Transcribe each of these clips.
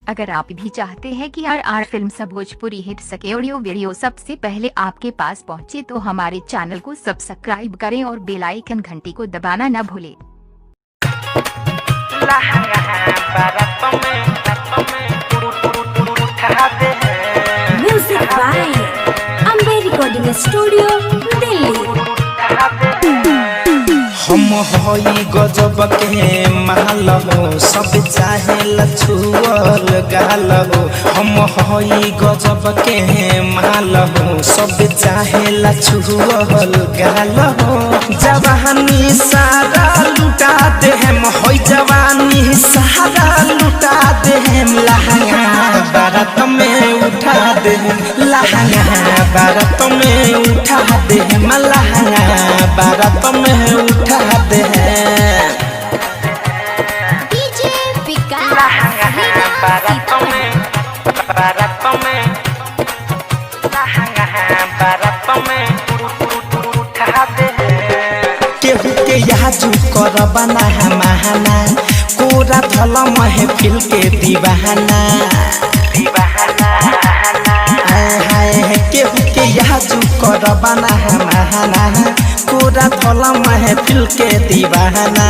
अगर आप भी चाहते हैं कि RR फिल्म्स भोजपुरी हिट्स के ऑडियो वीडियो सबसे पहले आपके पास पहुंचे तो हमारे चैनल को सब्सक्राइब करें और बेल आइकन घंटी को दबाना न भूलें। Music by Ambe recording studio Delhi. हम हई गजब के महल हो, सब चाहे लछुअल गाल हो। हम हई गजब के महल हो, सब चाहे लछुअल गाल हो। जवानी सारा लुटा दे हम, हई जवानी सारा लुटा दे हम। लहंगा बारात में उठा दे हम, लहंगा बारात में उठा दे हम, लहंगा बारात में उठा दे हैं। डीजे विकास लहंगा बारात में उठा दे हैं। केहू के याजू कर बना महाना, कोरा धल महफिल के दीवाना। केहू के याजू कर बना महाना, कोरा धल महफिल के दीवाना।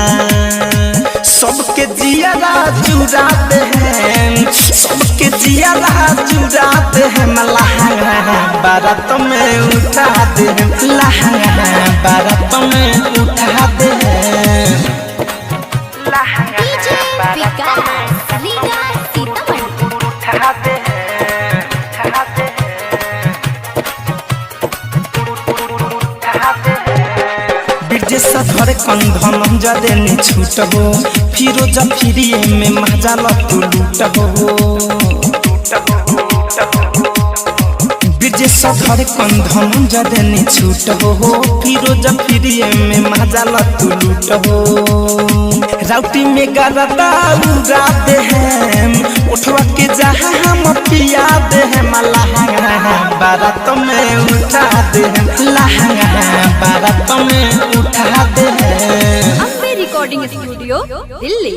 सबके जियारा चुराते हैं, सबके जियारा चुराते हैं। लहंगा बारात में उठा दे हैं, लहंगा बारात में उठा दे हैं। डीजे विकास रीगा सीतामढ़ी। उठा दे हैं, उठा दे हैं। ब्रिजेश धर कंधन जदे नि छूट हो, फिरोज फिरिए में महजाल तू लूट हो। ब्रिजेश धर कंधन जदे नि छूट हो, फिरोज फिरिए में महजाल तू लूट हो। राउटी में गरदा उड़ाते हैं, उठवा के जहाँ हम पिया दे हैं। लहंगा बारात में उठा दे हैं, लहंगा बारात में उठा दे हैं। Ambe recording studio Delhi.